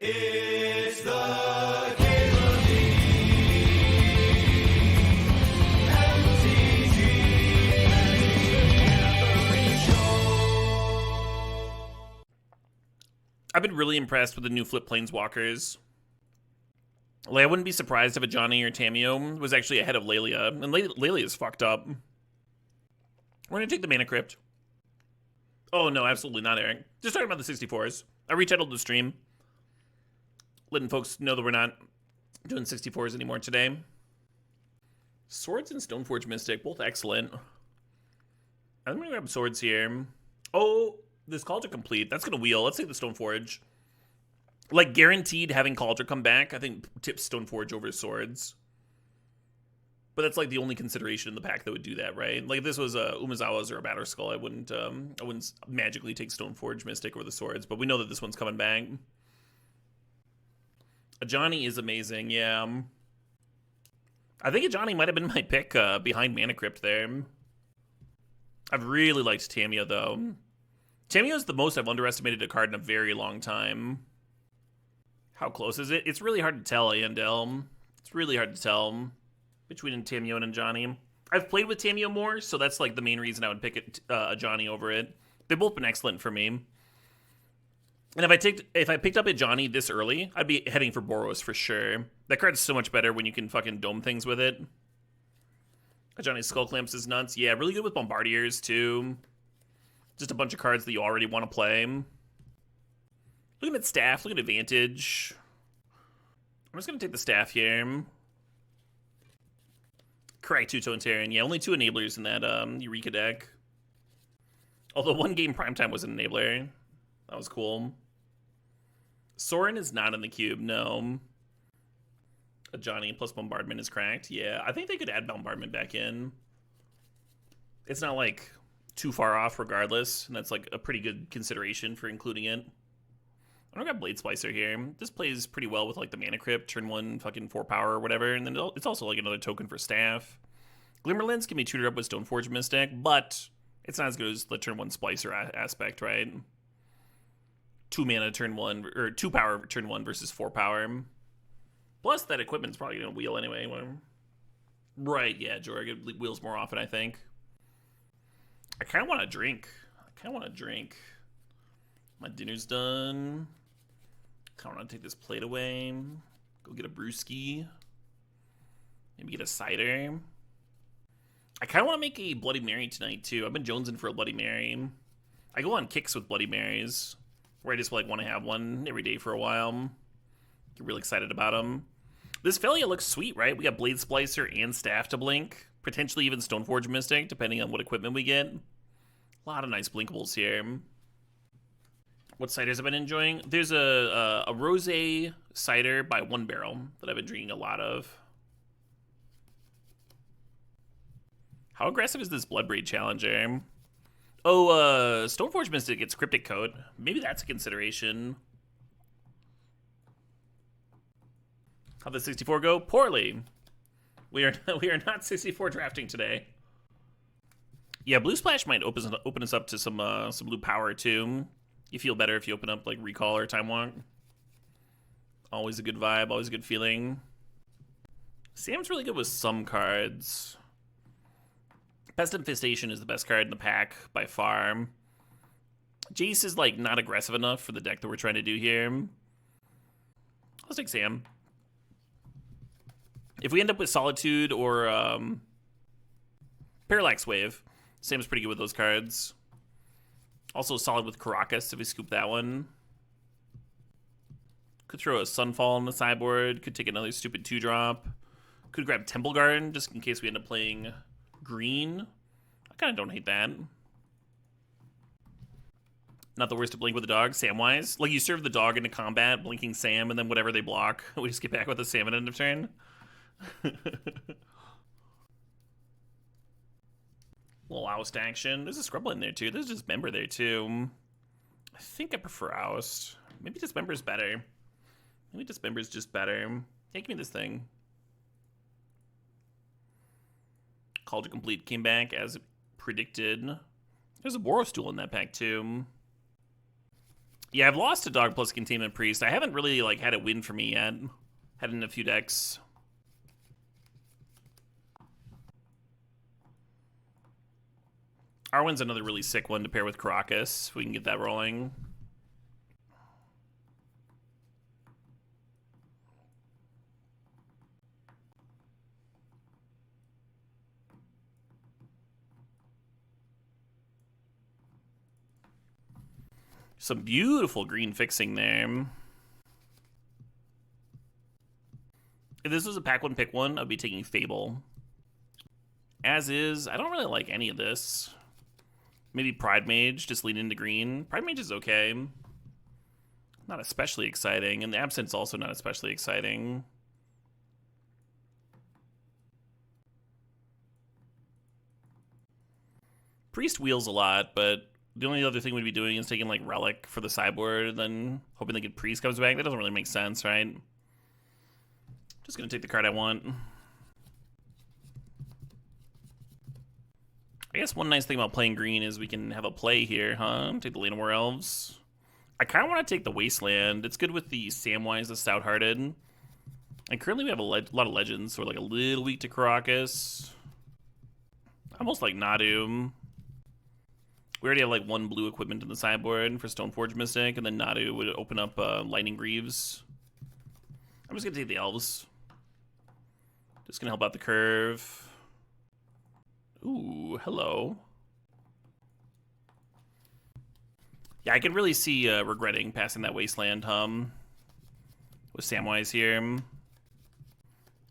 It's the Caleb Show. I've been really impressed with the new Flip Planeswalkers. Like, I wouldn't be surprised if a Johnny or Tamiyo was actually ahead of Lelia, and Lelia's fucked up. We're gonna take the Mana Crypt. Oh no, absolutely not, Eric. Just talking about the 64s. I retitled the stream, letting folks know that we're not doing 64s anymore today. Swords and Stoneforge Mystic, both excellent. I'm gonna grab Swords here. Oh, this Cauldron complete. That's gonna wheel. Let's take the Stoneforge. Like, guaranteed having Cauldron come back, I think tips Stoneforge over Swords. But that's like the only consideration in the pack that would do that, right? Like, if this was Umezawa's or a Batterskull, I wouldn't magically take Stoneforge Mystic over the Swords. But we know that this one's coming back. Ajani is amazing, yeah. I think Ajani might have been my pick behind Mana Crypt there. I've really liked Tamiyo, though. Tamiyo is the most I've underestimated a card in a very long time. How close is it? It's really hard to tell, Andel. It's really hard to tell between Tamiyo and Ajani. I've played with Tamiyo more, so that's like the main reason I would pick Ajani over it. They've both been excellent for me. And if I picked up Ajani this early, I'd be heading for Boros for sure. That card's so much better when you can fucking dome things with it. Ajani's Skull Clamps is nuts. Yeah, really good with Bombardiers too. Just a bunch of cards that you already want to play. Looking at Staff, looking at Advantage. I'm just going to take the Staff here. Correct, Two-Tone Terran. Yeah, only 2 enablers in that Eureka deck. Although one game Primetime was an enabler. That was cool. Sorin is not in the cube, no. Ajani plus Bombardment is cracked. Yeah, I think they could add Bombardment back in. It's not, like, too far off regardless, and that's, like, a pretty good consideration for including it. I'm gonna grab Blade Splicer here. This plays pretty well with, like, the Mana Crypt, turn 1 fucking 4 power or whatever, and then it's also, like, another token for Staff. Glimmerlands can be tutored up with Stoneforge Mystic, but it's not as good as the turn 1 Splicer aspect, right? 2 mana turn 1, or 2 power turn 1 versus 4 power. Plus, that equipment's probably gonna wheel anyway. Right, yeah, Jorg, it wheels more often, I think. I kinda wanna drink. My dinner's done. Kinda wanna take this plate away. Go get a brewski. Maybe get a cider. I kinda wanna make a Bloody Mary tonight, too. I've been jonesing for a Bloody Mary. I go on kicks with Bloody Marys, where I just like want to have one every day for a while. Get really excited about them. This Felia looks sweet, right? We got Blade Splicer and Staff to blink. Potentially even Stoneforge Mystic, depending on what equipment we get. A lot of nice blinkables here. What ciders I've been enjoying? There's a rosé cider by One Barrel that I've been drinking a lot of. How aggressive is this Bloodbraid Challenger? Oh, Stoneforge Mystic gets Cryptic Coat. Maybe that's a consideration. How'd the 64 go? Poorly. We are not 64 drafting today. Yeah, Blue Splash might open us up to some blue power too. You feel better if you open up like Recall or Time Walk. Always a good vibe, always a good feeling. Sam's really good with some cards. Pest Infestation is the best card in the pack by far. Jace is like not aggressive enough for the deck that we're trying to do here. Let's take Sam. If we end up with Solitude or Parallax Wave, Sam's pretty good with those cards. Also solid with Caracas if we scoop that one. Could throw a Sunfall on the sideboard. Could take another stupid 2-drop. Could grab Temple Garden just in case we end up playing green. I kind of don't hate that. Not the worst to blink with a dog, Samwise. Like, you serve the dog into combat, blinking Sam, and then whatever they block, we just get back with a Sam at end of turn. Little Oust action. There's a Scrubble in there, too. There's just Member there, too. I think I prefer Oust. Maybe Dismember's better. Maybe Dismember's just better. Yeah, give me this thing. Call to Complete came back as predicted. There's a Boros Duel in that pack, too. Yeah, I've lost to Dog plus Containment Priest. I haven't really like had it win for me yet. Had it in a few decks. Arwen's another really sick one to pair with Caracas. If we can get that rolling. Some beautiful green fixing there. If this was a pack one, pick one, I'd be taking Fable. As is, I don't really like any of this. Maybe Pride Mage, just lean into green. Pride Mage is okay. Not especially exciting, and the Absint's also not especially exciting. Priest wheels a lot, but the only other thing we'd be doing is taking like Relic for the sideboard, then hoping the good Priest comes back. That doesn't really make sense, right? Just gonna take the card I want. I guess one nice thing about playing green is we can have a play here, huh? Take the Llanowar Elves. I kind of want to take the Wasteland. It's good with the Samwise, the Stout-Hearted. And currently we have a lot of legends, so we're like a little weak to Caracas. Almost like Nadu. We already have like one blue equipment in the sideboard for Stoneforge Mystic, and then Nadu would open up Lightning Greaves. I'm just gonna take the Elves. Just gonna help out the curve. Ooh, hello. Yeah, I could really see regretting passing that Wasteland, with Samwise here.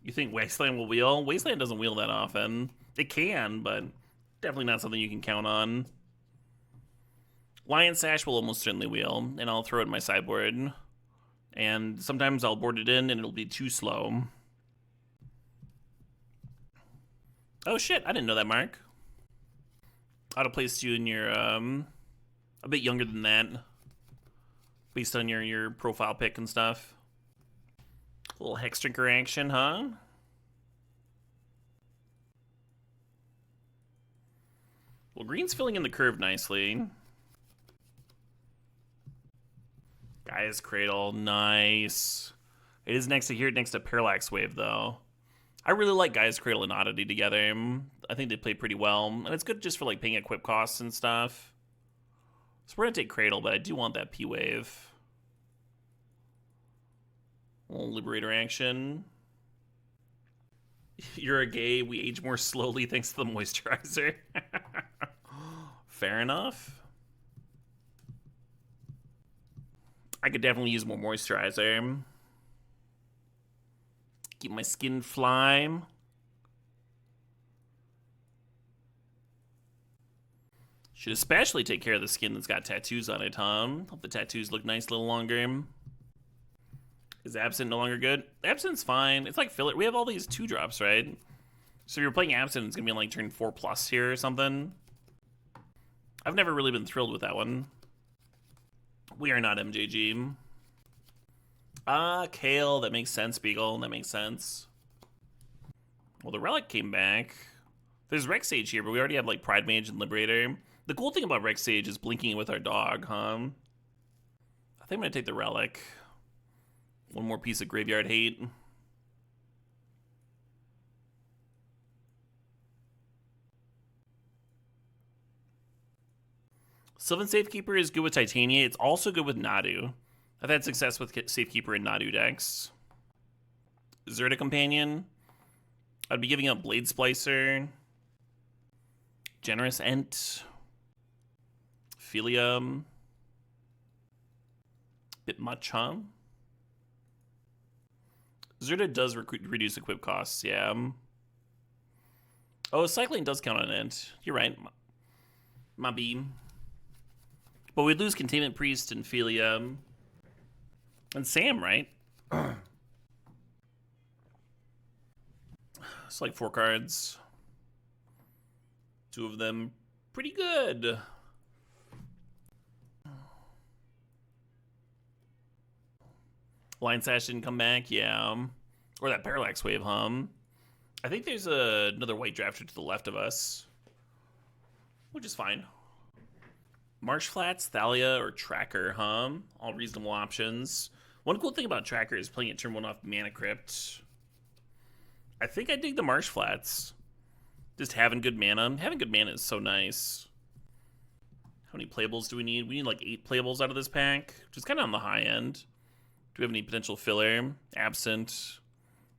You think Wasteland will wheel? Wasteland doesn't wheel that often. It can, but definitely not something you can count on. Lion Sash will almost certainly wheel, and I'll throw it in my sideboard. And sometimes I'll board it in, and it'll be too slow. Oh shit, I didn't know that, Mark. I'd have placed you in your, a bit younger than that. Based on your profile pick and stuff. A little Hex Drinker action, huh? Well, green's filling in the curve nicely. Gaia's Cradle, nice. It is next to here, next to Parallax Wave, though. I really like Gaia's Cradle and Oddity together. I think they play pretty well. And it's good just for like paying equip costs and stuff. So we're going to take Cradle, but I do want that P-Wave. A little Liberator action. You're a gay, we age more slowly thanks to the moisturizer. Fair enough. I could definitely use more moisturizer. Keep my skin fly. Should especially take care of the skin that's got tattoos on it, huh? Hope the tattoos look nice a little longer. Is Absent no longer good? Absent's fine. It's like filler. We have all these 2-drops, right? So if you're playing Absent, it's going to be like turn 4+ here or something. I've never really been thrilled with that one. We are not MJG. Kale. That makes sense, Beagle. That makes sense. Well, the Relic came back. There's Rex Sage here, but we already have like Pride Mage and Liberator. The cool thing about Rex Sage is blinking it with our dog, huh? I think I'm going to take the Relic. One more piece of graveyard hate. Sylvan Safekeeper is good with Titania. It's also good with Nadu. I've had success with Safekeeper and Nadu decks. Zerta Companion. I'd be giving up Blade Splicer. Generous Ent. Philium. Bit much, huh? Zerta does reduce equip costs, yeah. Oh, cycling does count on Ent. You're right. My beam. But we'd lose Containment Priest and Philium. And Sam, right? It's like 4 cards. 2 of them pretty good. Lion Sash didn't come back, yeah. Or that Parallax Wave, huh? I think there's another white drafter to the left of us. Which is fine. Marsh Flats, Thalia, or Tracker, huh? All reasonable options. One cool thing about Tracker is playing it turn 1 off Mana Crypt. I think I dig the Marsh Flats. Just having good mana. Having good mana is so nice. How many playables do we need? We need like 8 playables out of this pack, which is kind of on the high end. Do we have any potential filler? Absent.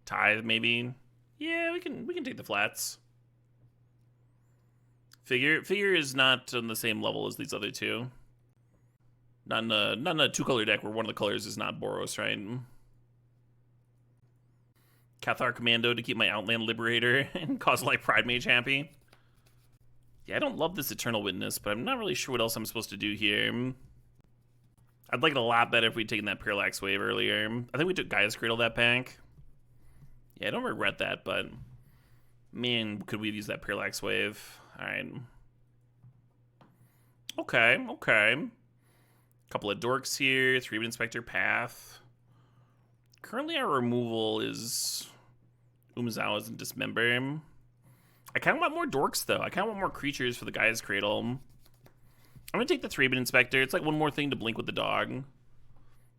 Tithe, maybe? Yeah, we can take the flats. Figure is not on the same level as these other two. Not in a 2-color deck where one of the colors is not Boros, right? Cathar Commando to keep my Outland Liberator and Coslight Pride Mage happy. Yeah, I don't love this Eternal Witness, but I'm not really sure what else I'm supposed to do here. I'd like it a lot better if we'd taken that Parallax Wave earlier. I think we took Gaia's Cradle that pack. Yeah, I don't regret that, but man, could we have used that Parallax Wave? Alright. Okay. Couple of dorks here. 3-Bit Inspector Path. Currently our removal is Umezawa's and Dismember. I kind of want more dorks, though. I kind of want more creatures for the Gaia's Cradle. I'm going to take the 3-Bit Inspector. It's like one more thing to blink with the dog. And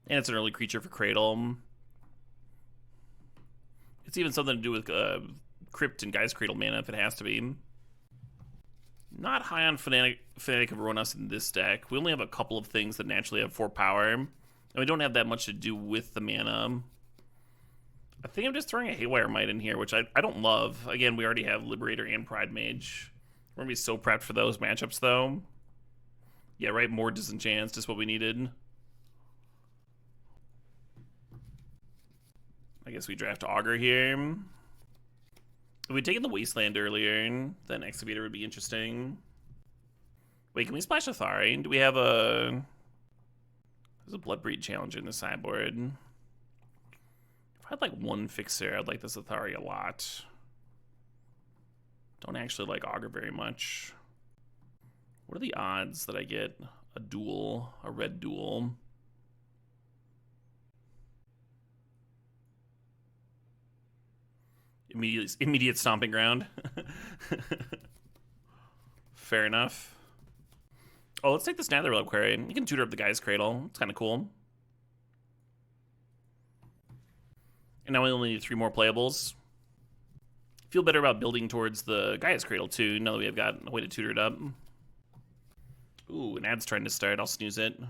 it's an early creature for Cradle. It's even something to do with Crypt and Gaia's Cradle mana if it has to be. Not high on Fanatic of Ronas in this deck. We only have a couple of things that naturally have 4 power. And we don't have that much to do with the mana. I think I'm just throwing a Haywire Might in here, which I don't love. Again, we already have Liberator and Pride Mage. We're going to be so prepped for those matchups, though. Yeah, right, more Disenchants, just what we needed. I guess we draft Augur here. If we'd taken the Wasteland earlier, then Excavator would be interesting. Wait, can we splash a Thari? Do we have a... There's a Bloodbreed Challenger in the sideboard. If I had like one fixer, I'd like this Athari a lot. Don't actually like Augur very much. What are the odds that I get a duel, a red duel? Immediate stomping ground. Fair enough. Oh, let's take the Snather Reliquary. You can tutor up the Gaia's Cradle. It's kind of cool. And now we only need 3 more playables. Feel better about building towards the Gaia's Cradle, too, now that we have got a way to tutor it up. Ooh, an ad's trying to start. I'll snooze it.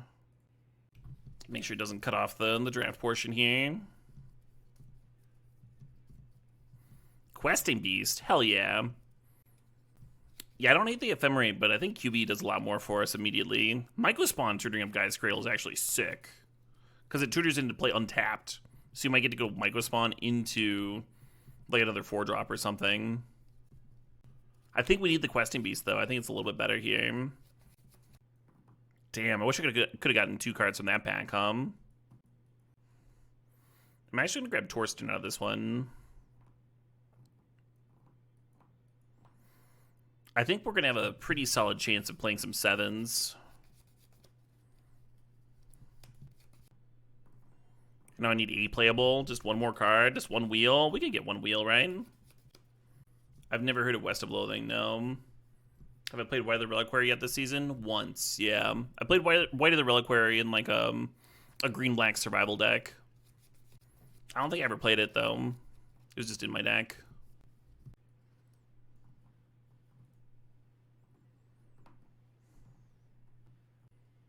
Make sure it doesn't cut off the draft portion here. Questing Beast. Hell yeah. Yeah, I don't hate the Ephemerate, but I think QB does a lot more for us immediately. Mycospawn tutoring up Gaia's Cradle is actually sick. Because it tutors into play untapped. So you might get to go Mycospawn into like another 4-drop or something. I think we need the Questing Beast, though. I think it's a little bit better here. Damn, I wish I could have gotten 2 cards from that pack, huh? I'm actually going to grab Torsten out of this one. I think we're going to have a pretty solid chance of playing some 7s. Now I need 8 playable, just 1 more card, just 1 wheel. We can get 1 wheel, right? I've never heard of West of Loathing, no. Have I played White of the Reliquary yet this season? Once, yeah. I played White of the Reliquary in like a green-black survival deck. I don't think I ever played it, though. It was just in my deck.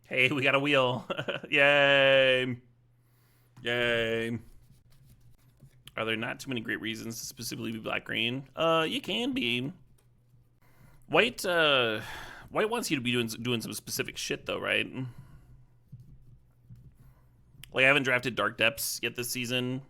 Hey, we got a wheel. Yay. Yay. Are there not too many great reasons to specifically be black-green? You can be. White wants you to be doing some specific shit, though, right? Like, I haven't drafted Dark Depths yet this season.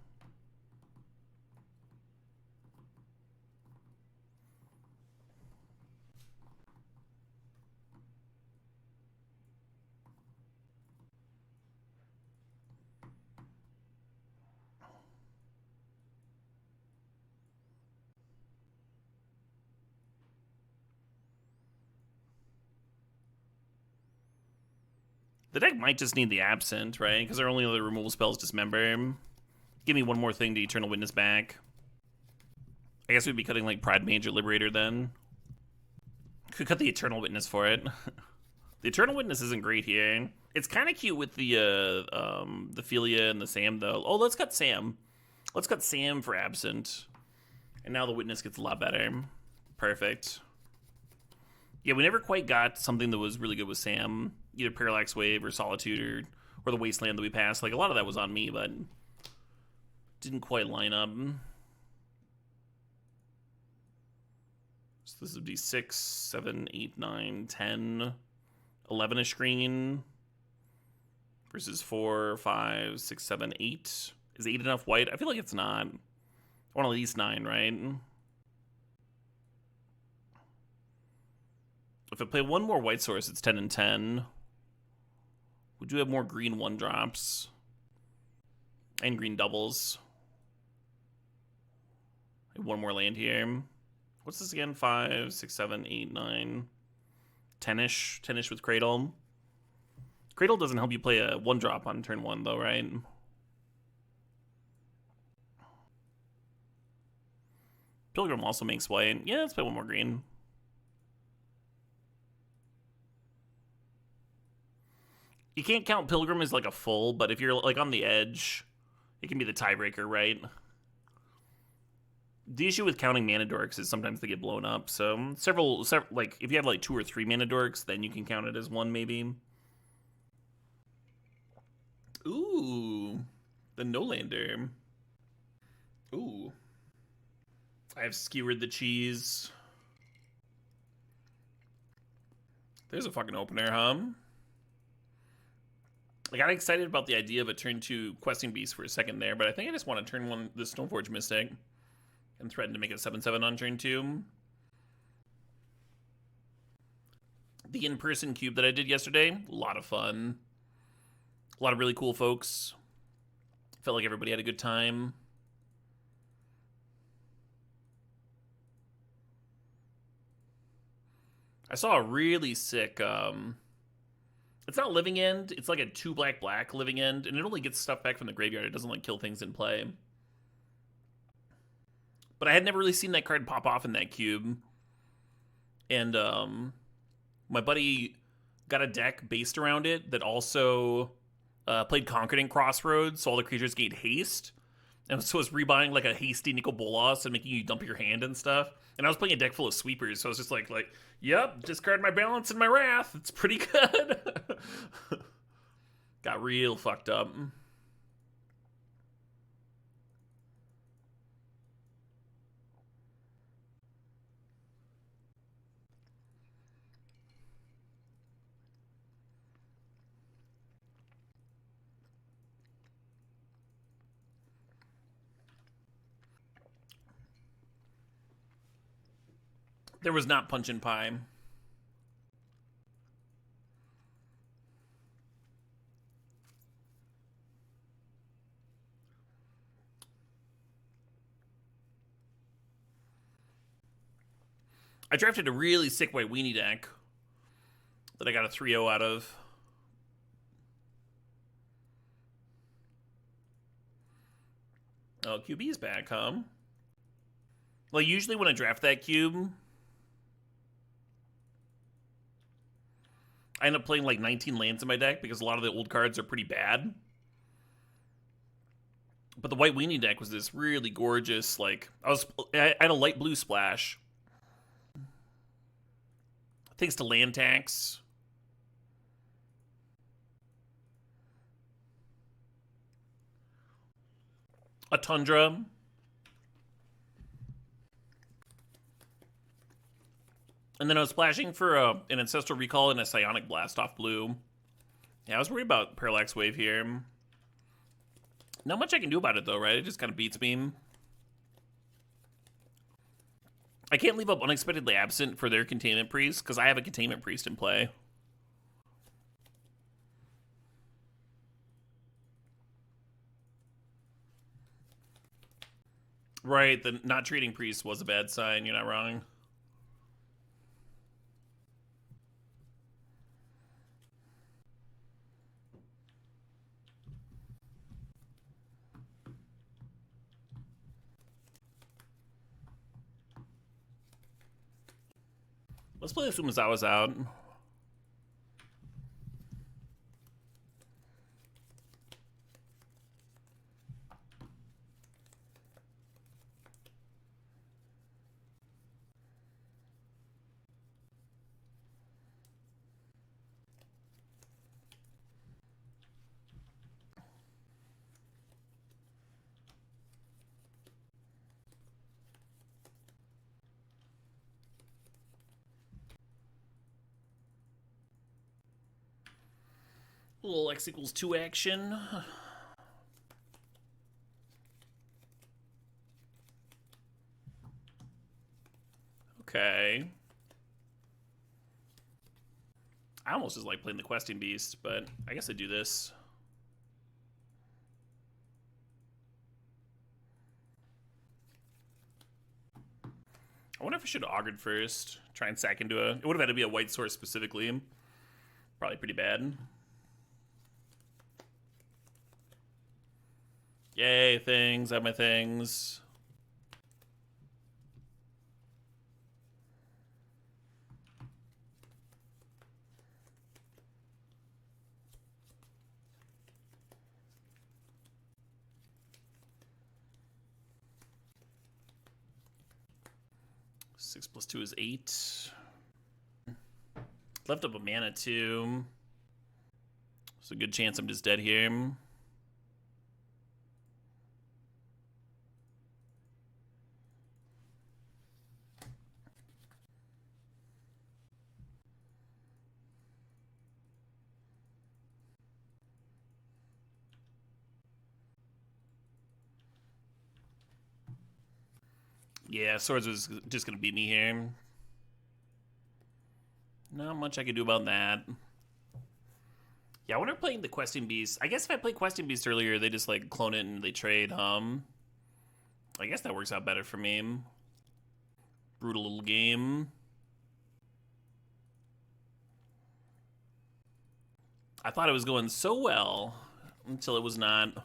The deck might just need the Absent, right? Because our only other removal spell is Dismember. Give me 1 more thing to Eternal Witness back. I guess we'd be cutting like Pride Mage or Liberator then. Could cut the Eternal Witness for it. The Eternal Witness isn't great here. It's kind of cute with the Philia and the Sam, though. Oh, let's cut Sam. Let's cut Sam for Absent. And now the Witness gets a lot better. Perfect. Yeah, we never quite got something that was really good with Sam. Either Parallax Wave or Solitude or the Wasteland that we passed. Like, a lot of that was on me, but didn't quite line up. So this would be 6, 7, 8, 9, 10, 11-ish green versus 4, 5, 6, 7, 8. Is 8 enough white? I feel like it's not. I want at least 9, right? If I play one more white source, it's 10 and 10. We do have more green 1-drops. And green doubles. One more land here. What's this again? 5, 6, 7, 8, 9. 10-ish. 10-ish with Cradle. Cradle doesn't help you play a 1-drop on turn 1, though, right? Pilgrim also makes white. Yeah, let's play one more green. You can't count Pilgrim as like a full, but if you're like on the edge, it can be the tiebreaker, right? The issue with counting mana dorks is sometimes they get blown up. So several like if you have like 2 or 3 mana dorks, then you can count it as 1 maybe. Ooh, the no-lander. Ooh. I have skewered the cheese. There's a fucking opener, huh? I got excited about the idea of a turn 2 questing beast for a second there, but I think I just want to turn 1 the Stoneforge Mystic and threaten to make it 7/7 on turn 2. The in-person cube that I did yesterday, a lot of fun. A lot of really cool folks. Felt like everybody had a good time. I saw a really sick, it's not Living End, it's like a 2 black Living End, and it only gets stuff back from the graveyard. It doesn't like kill things in play. But I had never really seen that card pop off in that cube. And my buddy got a deck based around it that also played Concordant Crossroads, so all the creatures gained haste. And so it's rebuying like a hasty Nicol Bolas and making you dump your hand and stuff. And I was playing a deck full of sweepers, so I was just like, yep, discard my balance and my wrath. It's pretty good. Got real fucked up. There was not punch and pie. I drafted a really sick white weenie deck that I got a 3-0 out of. Oh, QB is back, huh? Well, usually when I draft that cube, I end up playing like 19 lands in my deck because a lot of the old cards are pretty bad. But the white weenie deck was this really gorgeous, like, I had a light blue splash. Thanks to land tax. A Tundra. And then I was splashing for an Ancestral Recall and a Psionic Blast off blue. Yeah, I was worried about Parallax Wave here. Not much I can do about it, though, right? It just kind of beats me. I can't leave up Unexpectedly Absent for their Containment Priest, because I have a Containment Priest in play. Right, the not treating Priest was a bad sign, you're not wrong. Let's play this Umezawa's out. A little X equals 2 action. Okay. I almost just like playing the Questing Beast, but I guess I do this. I wonder if I should have augured first. Try and sack into a... It would have had to be a white source specifically. Probably pretty bad. Yay, things. I have my things. Six plus 2 is 8. Left up a mana too. There's a good chance I'm just dead here. Yeah, Swords was just gonna beat me here. Not much I could do about that. Yeah, I wonder playing the Questing Beast. I guess if I played Questing Beast earlier, they just like clone it and they trade. I guess that works out better for me. Brutal little game. I thought it was going so well until it was not.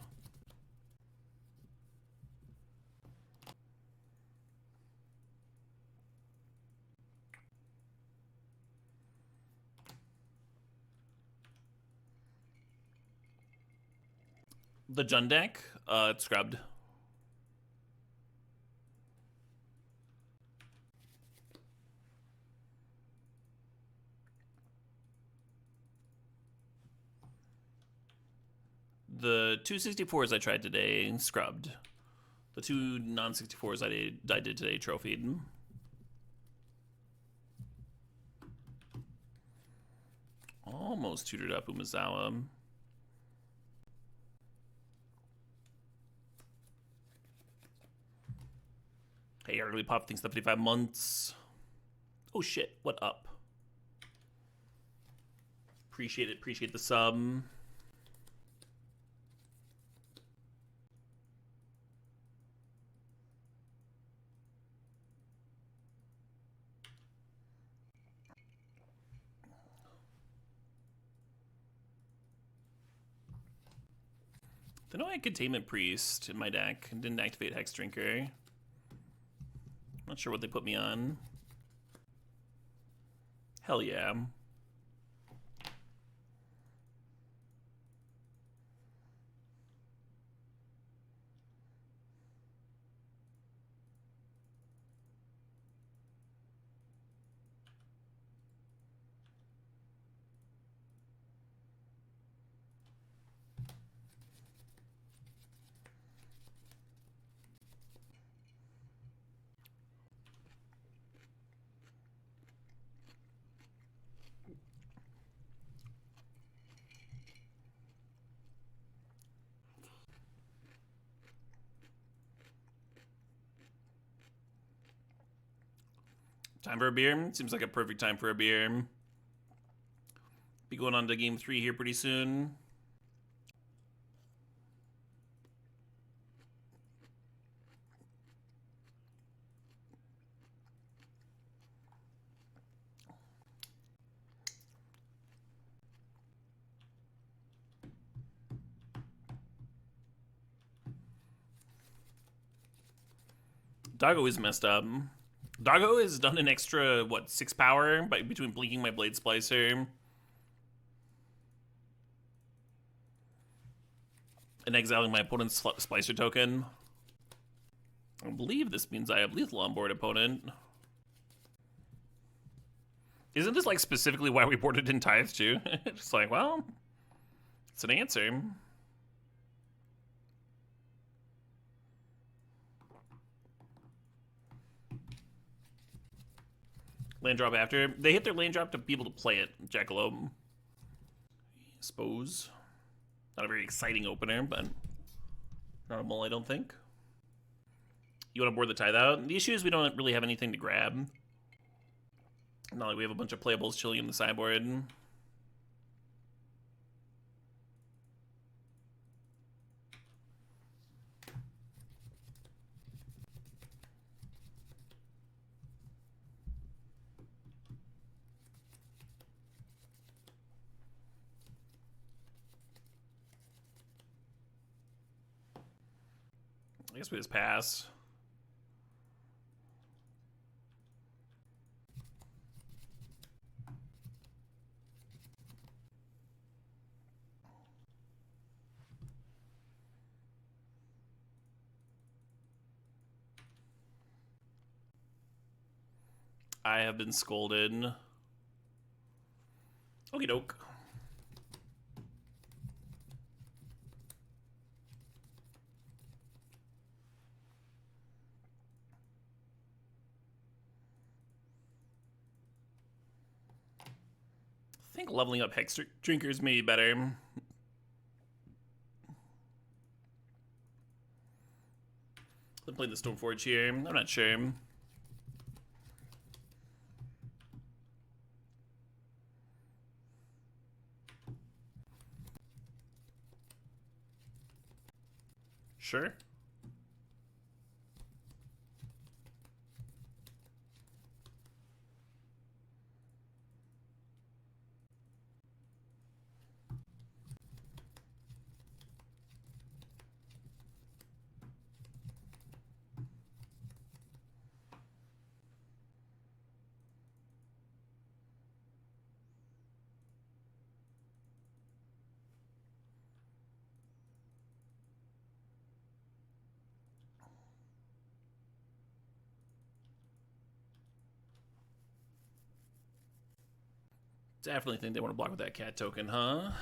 The Jund deck, it's scrubbed. The 264s I tried today, scrubbed. The 2 non-64s I did today, trophied. Almost tutored up Umezawa. Hey, Ugly Pop thinks 55 months. Oh shit, what up? Appreciate it, appreciate the sub. I know I had Containment Priest in my deck and didn't activate Hex Drinker. Not sure what they put me on. Hell yeah. Time for a beer? Seems like a perfect time for a beer. Be going on to game 3 here pretty soon. Doggo is messed up. Doggo has done an extra, what, 6 power between blinking my Blade Splicer and exiling my opponent's Splicer token. I believe this means I have lethal on board, opponent. Isn't this like specifically why we boarded in Tithe too? It's like, well, it's an answer. Land drop after. They hit their land drop to be able to play it, Jackalope. suppose. Not a very exciting opener, but not a mull, I don't think. You want to board the Tithe out? The issue is we don't really have anything to grab. Not like we have a bunch of playables chilling in the sideboard. I guess we just pass. I have been scolded. Okie doke. I think leveling up Hex Drinkers may be better. I'm playing the Stoneforge here. I'm not sure. Sure. Definitely think they want to block with that cat token, huh?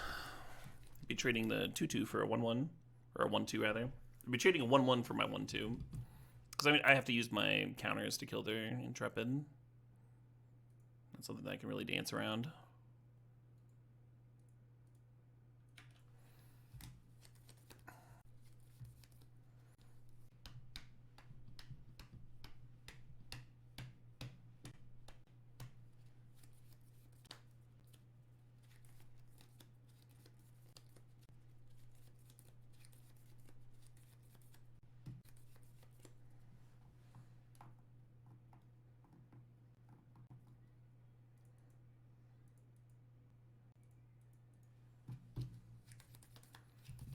Be trading the 2/2 for a 1/1, or a 1/2 rather. Be trading a 1/1 for my 1/2, because I mean I have to use my counters to kill their Intrepid. That's something that I can really dance around.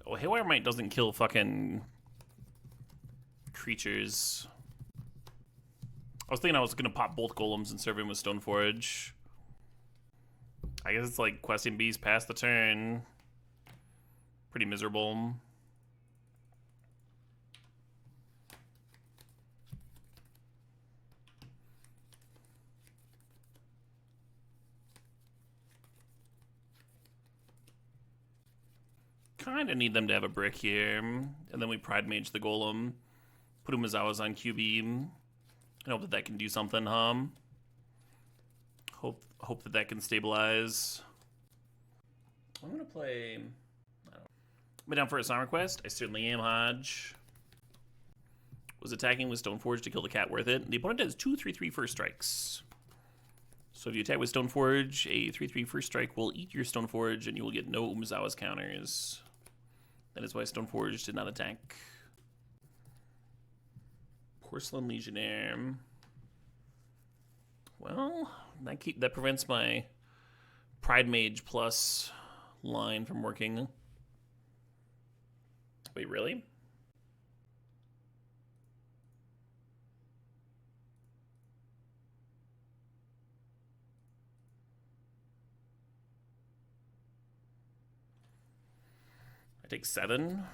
Oh, Haywire Might doesn't kill fucking creatures. I was thinking I was gonna pop both golems and serve him with Stoneforge. I guess it's like questing bees past the turn. Pretty miserable. Kind of need them to have a brick here. And then we Pride Mage the Golem. Put Umezawa's on QB. And hope that that can do something, Hope that that can stabilize. I'm going to play... Am I down for a Song Request? I certainly am, Hodge. Was attacking with Stoneforge to kill the cat worth it? The opponent has 2 3/3 first strikes. So if you attack with Stoneforge, a 3/3 first strike will eat your Stoneforge and you will get no Umezawa's counters. That is why Stoneforge did not attack. Porcelain Legionnaire. Well, that prevents my Pride Mage plus line from working. Wait, really? I take 7.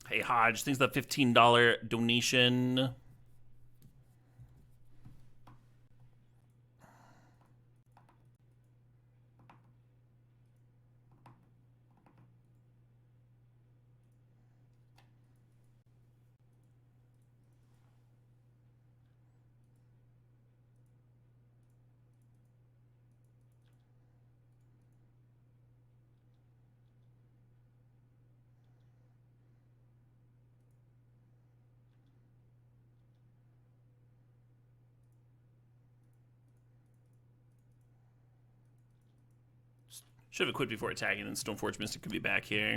Hey, Hodge, thanks for that $15 donation. Should have equipped before attacking, and Stoneforge Mystic could be back here.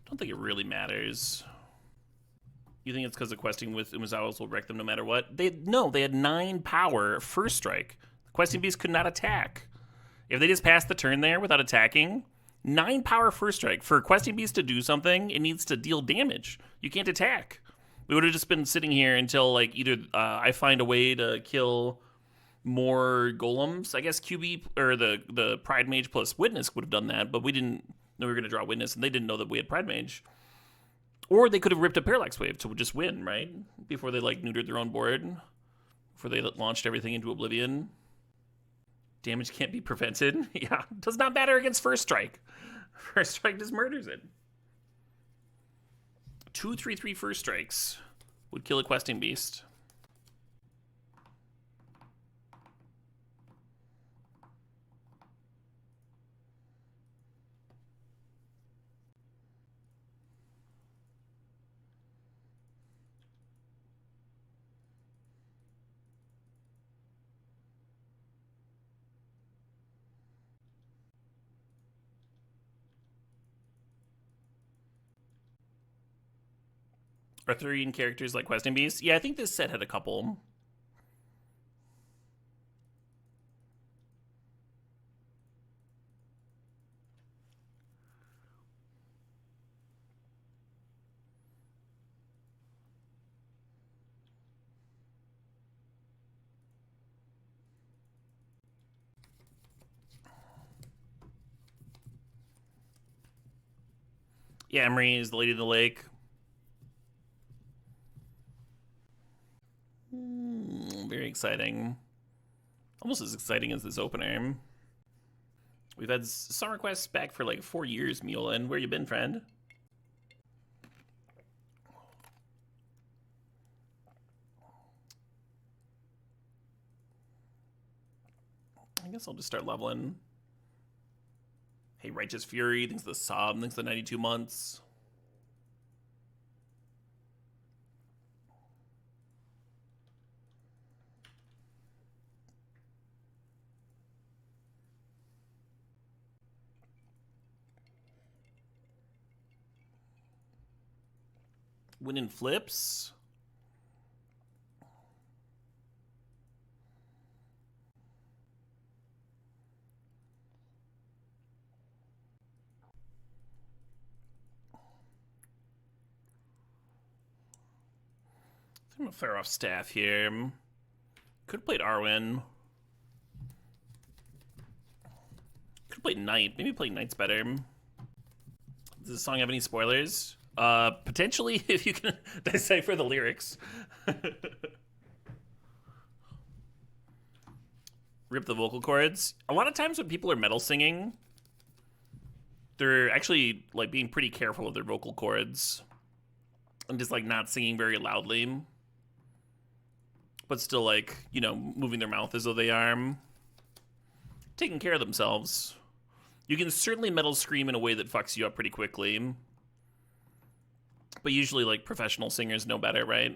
Don't think it really matters. You think it's because the questing with Umezawas will wreck them no matter what? No, they had 9 power first strike. The questing beast could not attack. If they just passed the turn there without attacking, 9 power first strike. For a questing beast to do something, it needs to deal damage. You can't attack. We would have just been sitting here until like either I find a way to kill more golems. I guess QB or the Pride Mage plus Witness would have done that, but we didn't know we were going to draw Witness, and they didn't know that we had Pride Mage. Or they could have ripped a Parallax Wave to just win, right? Before they like neutered their own board, before they launched everything into oblivion. Damage can't be prevented. Yeah, does not matter against First Strike. First Strike just murders it. 2/3/3 First Strikes would kill a questing beast. Arthurian characters like questing beasts. Yeah, I think this set had a couple. Yeah, Emery is the Lady of the Lake. Very exciting. Almost as exciting as this opener. We've had Song Requests back for like 4 years, Mulin. Where you been, friend? I guess I'll just start leveling. Hey, Righteous Fury, thanks to the sub, thanks to the 92 months. Winning flips. I'm gonna fire off staff here. Could have played Arwen. Could have played Knight. Maybe play Knight's better. Does this song have any spoilers? Potentially, if you can decipher the lyrics. Rip the vocal cords. A lot of times when people are metal singing, they're actually like being pretty careful of their vocal cords and just like not singing very loudly, but still like, you know, moving their mouth as though they are taking care of themselves. You can certainly metal scream in a way that fucks you up pretty quickly. But usually, like, professional singers know better, right?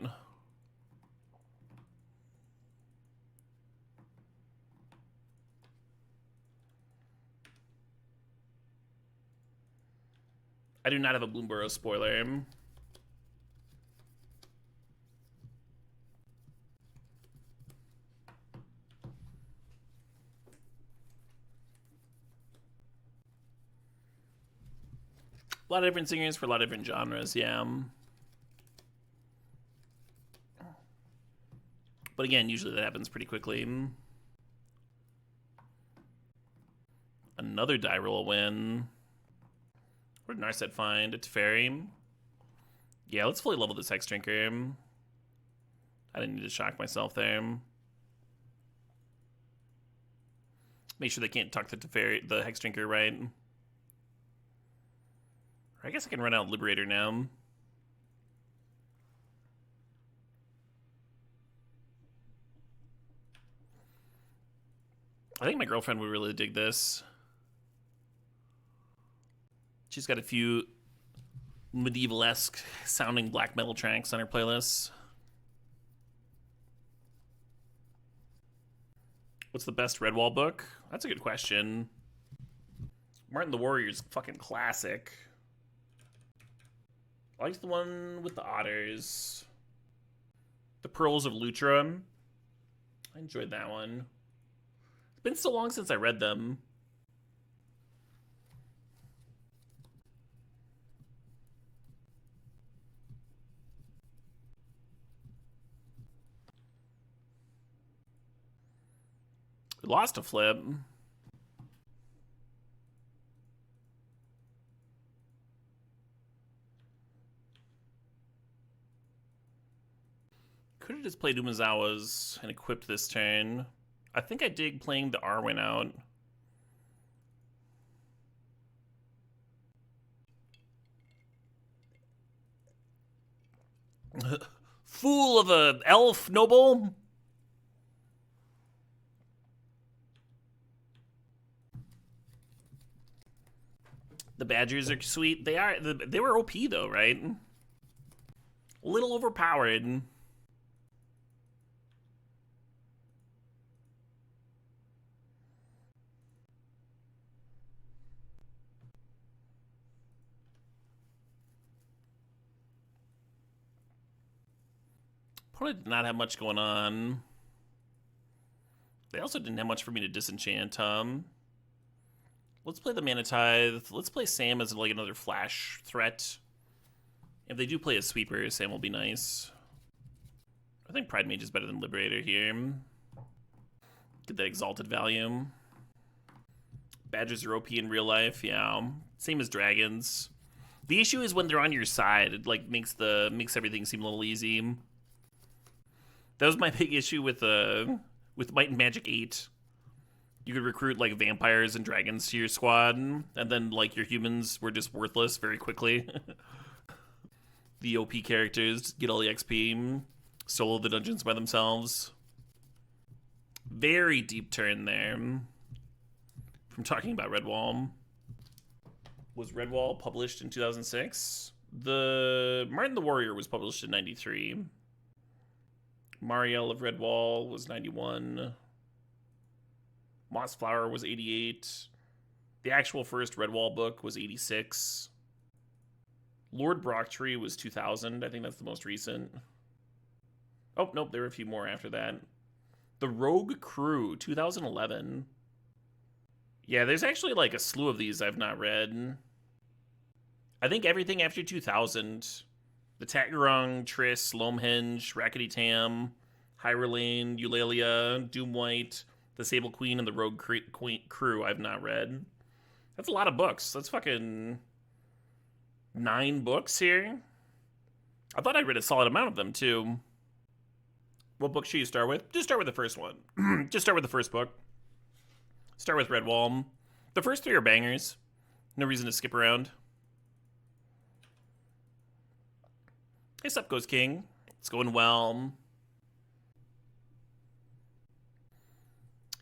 I do not have a Bloomborough spoiler. A lot of different singers for a lot of different genres, yeah. But again, usually that happens pretty quickly. Another die roll win. What did Narset find? A Teferi. Yeah, let's fully level this Hex Drinker. I didn't need to shock myself there. Make sure they can't tuck the Hex Drinker, right? I guess I can run out Liberator now. I think my girlfriend would really dig this. She's got a few medieval-esque sounding black metal tracks on her playlist. What's the best Redwall book? That's a good question. Martin the Warrior's fucking classic. I like the one with the otters. The Pearls of Lutra. I enjoyed that one. It's been so long since I read them. We lost a flip. Could have just played Umezawa's and equipped this turn. I think I dig playing the Arwen out. Fool of a elf noble. The Badgers are sweet. They were OP though, right? A little overpowered. Probably did not have much going on. They also didn't have much for me to disenchant. Let's play the Mana Tithe. Let's play Sam as like another flash threat. If they do play a sweeper, Sam will be nice. I think Pride Mage is better than Liberator here. Get that exalted value. Badgers are OP in real life, yeah. Same as dragons. The issue is when they're on your side, it like makes everything seem a little easy. That was my big issue with Might and Magic 8. You could recruit like vampires and dragons to your squad, and then like your humans were just worthless very quickly. The OP characters get all the XP, solo the dungeons by themselves. Very deep turn there. From talking about Redwall. Was Redwall published in 2006? The Martin the Warrior was published in 93. Mariel of Redwall was 91. Mossflower was 88. The actual first Redwall book was 86. Lord Brocktree was 2000. I think that's the most recent. Oh, nope, there were a few more after that. The Rogue Crew, 2011. Yeah, there's actually like a slew of these I've not read. I think everything after 2000. The Tagarong, Triss, Lomhenge, Rackety Tam, Hyrelane, Eulalia, Doomwhite, the Sable Queen, and the Rogue Crew I've not read. That's a lot of books. That's fucking 9 books here. I thought I read a solid amount of them, too. What book should you start with? Just start with the first one. Just start with the first book. Start with Redwall. The first 3 are bangers. No reason to skip around. Hey, sup, Ghost King. It's going well.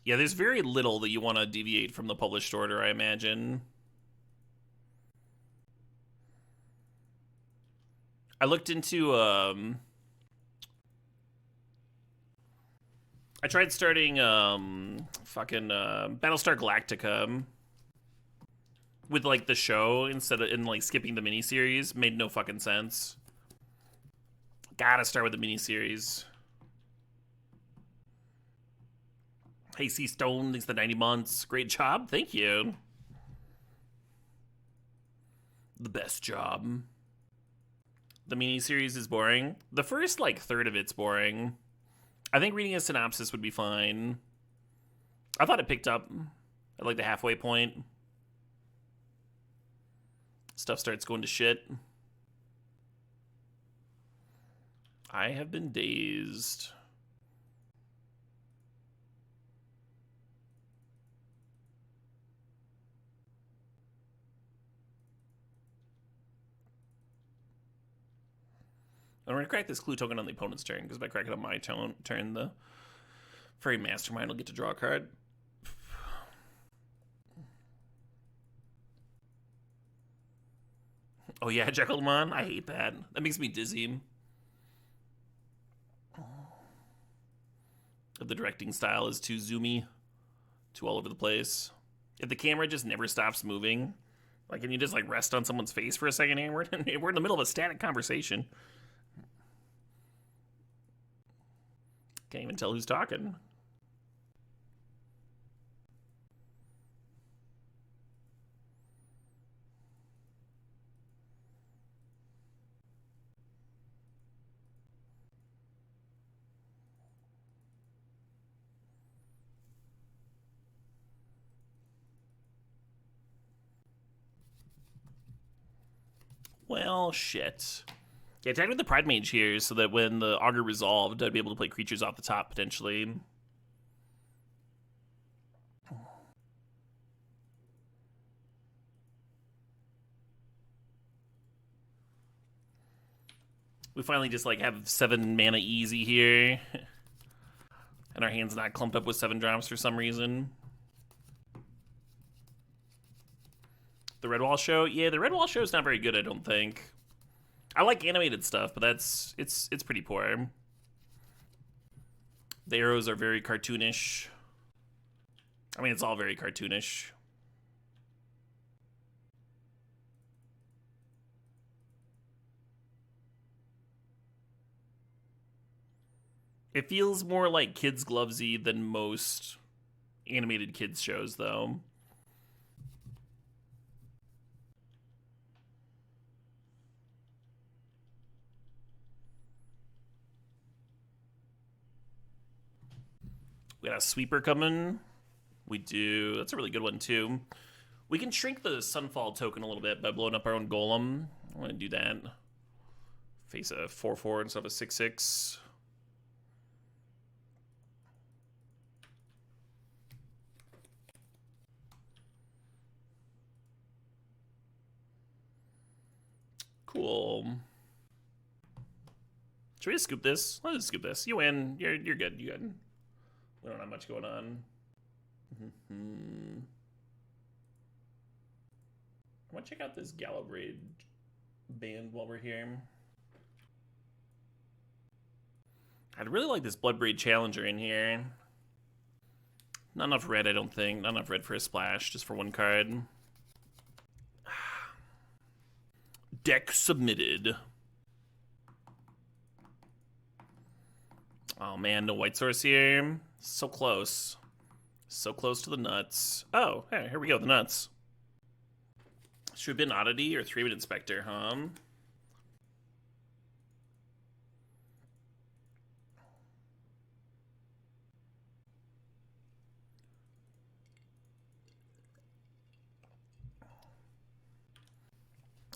Yeah, there's very little that you want to deviate from the published order, I imagine. I looked into, I tried starting, Battlestar Galactica with, like, the show instead of, like, skipping the miniseries. Made no fucking sense. Gotta start with the miniseries. Hey, C Stone, thanks for the 90 months. Great job. Thank you. The best job. The miniseries is boring. The first, like, third of it's boring. I think reading a synopsis would be fine. I thought it picked up at, like, the halfway point. Stuff starts going to shit. I have been dazed. I'm going to crack this clue token on the opponent's turn, because if I crack it on my turn, the Fairy Mastermind will get to draw a card. Oh yeah, Jekyllmon? I hate that. That makes me dizzy. The directing style is too zoomy, too all over the place. If the camera just never stops moving, like, can you just like rest on someone's face for a second here? We're in the middle of a static conversation. Can't even tell who's talking. Well, shit. Yeah, attack with the Pride Mage here so that when the Augur resolved, I'd be able to play creatures off the top, potentially. We finally just, like, have 7 mana easy here. And our hand's not clumped up with 7 drops for some reason. The Redwall show? Yeah, the Redwall show is not very good, I don't think. I like animated stuff, but it's pretty poor. The arrows are very cartoonish. I mean, it's all very cartoonish. It feels more like Kids Glovesy than most animated kids shows, though. We got a sweeper coming. We do. That's a really good one, too. We can shrink the Sunfall token a little bit by blowing up our own golem. I'm going to do that. Face a 4/4 instead of a 6/6. Cool. Should we just scoop this? Let's just scoop this. You win. You're good. You good. We don't have much going on. I want to check out this Gallowbraid band while we're here. I'd really like this Bloodbraid Challenger in here. Not enough red, I don't think. Not enough red for a splash, just for one card. Deck submitted. Oh man, no white source here. So close. So close to the nuts. Oh, hey, here we go, the nuts. Should have been Oddity or 3-Bit Inspector, huh?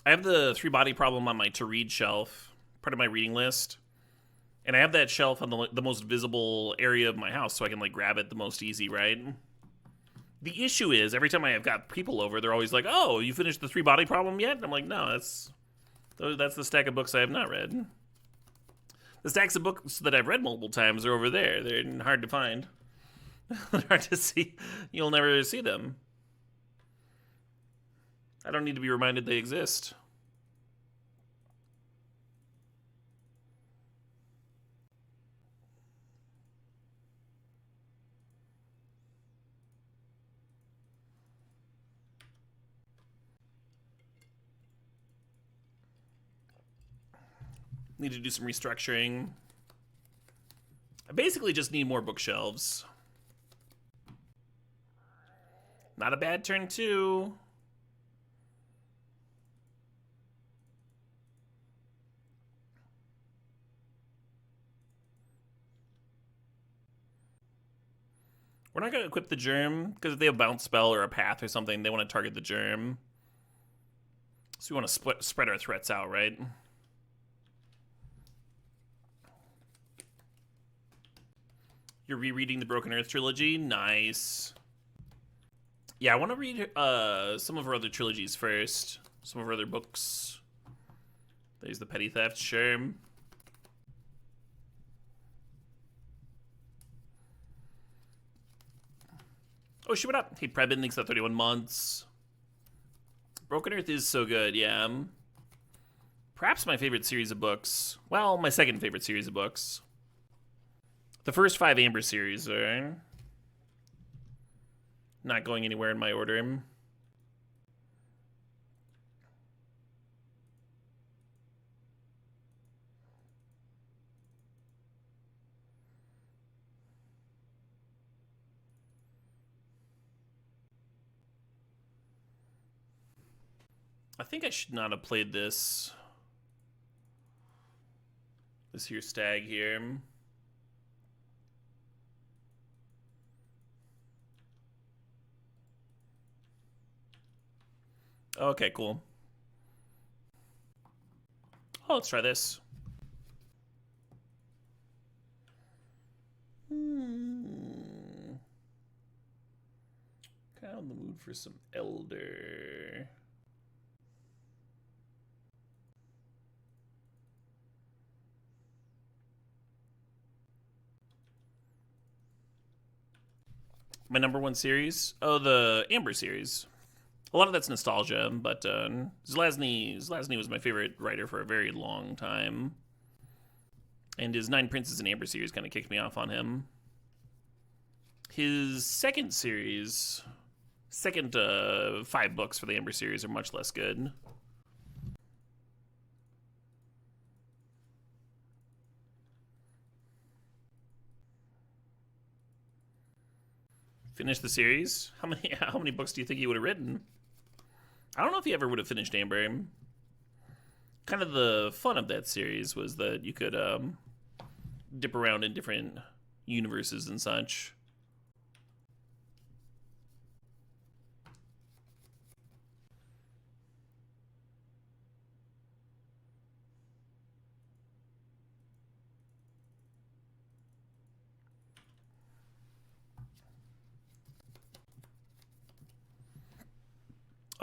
I have the 3-body problem on my to read shelf, part of my reading list. And I have that shelf on the most visible area of my house so I can, like, grab it the most easy, right? The issue is, every time I have got people over, they're always like, oh, you finished the 3-body problem yet? And I'm like, no, that's the stack of books I have not read. The stacks of books that I've read multiple times are over there. They're hard to find. They're hard to see. You'll never see them. I don't need to be reminded they exist. Need to do some restructuring. I basically just need more bookshelves. Not a bad turn, too. We're not going to equip the germ, because if they have a bounce spell or a path or something, they want to target the germ. So we want to spread our threats out, right? You're rereading the Broken Earth trilogy? Nice. Yeah, I want to read some of her other trilogies first. Some of her other books. There's the Petty Theft, sure. Oh, shit, what up? Hey, Prebin, thanks for 31 months. Broken Earth is so good, yeah. Perhaps my favorite series of books. Well, my second favorite series of books. The first 5 Amber series are Not going anywhere in my order. I think I should not have played this here stag here. Okay, cool. Oh, let's try this. Kind of in the mood for some Elder. My #1 series? Oh, the Amber series. A lot of that's nostalgia, but Zelazny was my favorite writer for a very long time. And his 9 Princes and Amber series kind of kicked me off on him. His second 5 books for the Amber series are much less good. Finish the series? How many books do you think he would have written? I don't know if he ever would have finished Amber. Kind of the fun of that series was that you could dip around in different universes and such.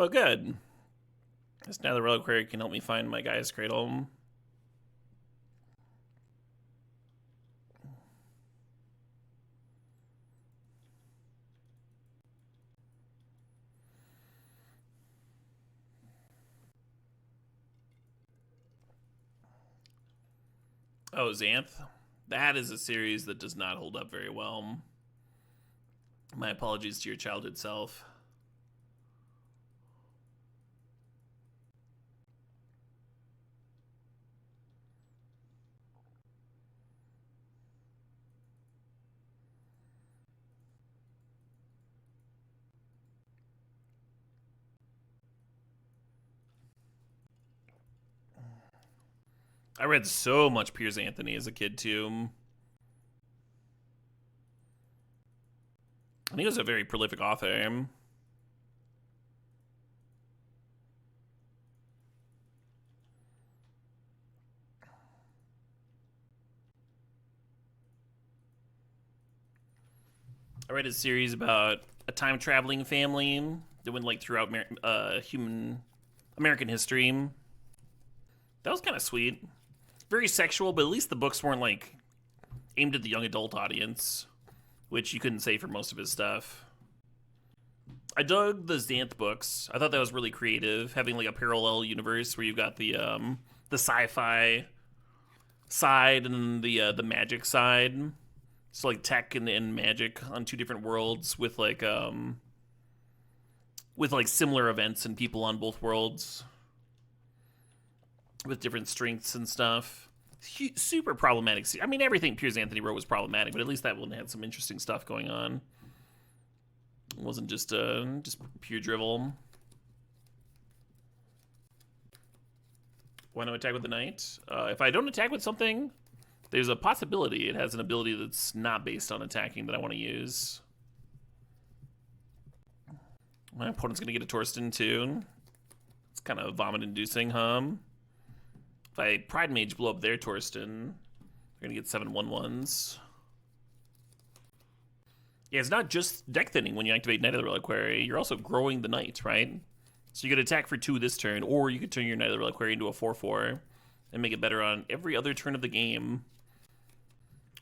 Oh, good. This now the reliquary can help me find my guy's cradle. Oh, Xanth. That is a series that does not hold up very well. My apologies to your childhood self. I read so much Piers Anthony as a kid, too. And he was a very prolific author. I read a series about a time-traveling family that went like throughout American history. That was kind of sweet. Very sexual, but at least the books weren't like aimed at the young adult audience, which you couldn't say for most of his stuff. I dug the Xanth books. I thought that was really creative, having like a parallel universe where you've got the sci-fi side and the magic side. So like tech and magic on 2 different worlds with like similar events and people on both worlds with different strengths and stuff. Super problematic. I mean, everything Piers Anthony wrote was problematic, but at least that one had some interesting stuff going on. It wasn't just pure drivel. Why not attack with the knight? If I don't attack with something, there's a possibility it has an ability that's not based on attacking that I want to use. My opponent's going to get a Torsten too. It's kind of vomit-inducing, If I Pride Mage blow up their Torsten, they're going to get 7/1/1s. Yeah, it's not just deck thinning when you activate Knight of the Reliquary. You're also growing the Knight, right? So you could attack for 2 this turn, or you could turn your Knight of the Reliquary into a 4/4 and make it better on every other turn of the game.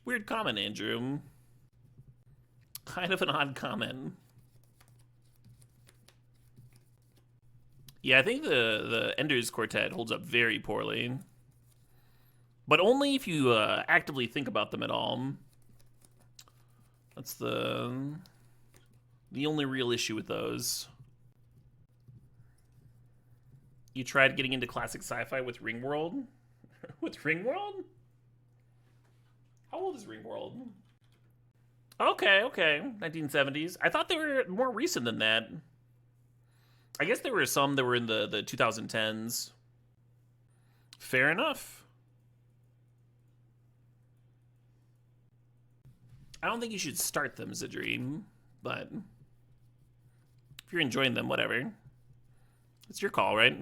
Weird comment, Andrew. Kind of an odd comment. Yeah, I think the Ender's Quartet holds up very poorly. But only if you actively think about them at all. That's the the only real issue with those. You tried getting into classic sci-fi with Ringworld? With Ringworld? How old is Ringworld? Okay, okay. 1970s. I thought they were more recent than that. I guess there were some that were in the 2010s. Fair enough. I don't think you should start them, Zidream, but if you're enjoying them, whatever. It's your call, right?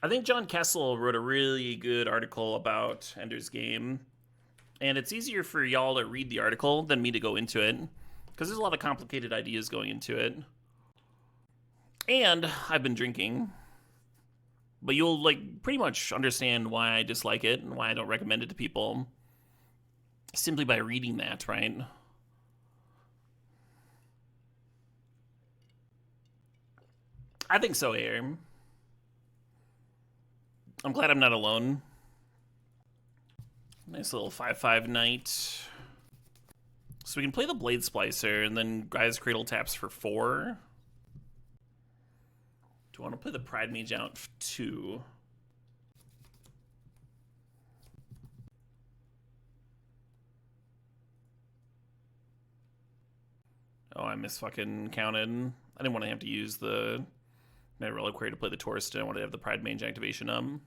I think John Kessel wrote a really good article about Ender's Game, and it's easier for y'all to read the article than me to go into it, because there's a lot of complicated ideas going into it. And I've been drinking. But you'll, like, pretty much understand why I dislike it and why I don't recommend it to people simply by reading that, right? I think so, Air. I'm glad I'm not alone. Nice little 5/5 knight. So we can play the Blade Splicer and then Guy's Cradle taps for 4. Do I want to play the Pride Mage out for 2? Oh, I misfucking counted. I didn't want to have to use the Night Reliquary to play the Torst. I wanted to have the Pride Mage activation. Oh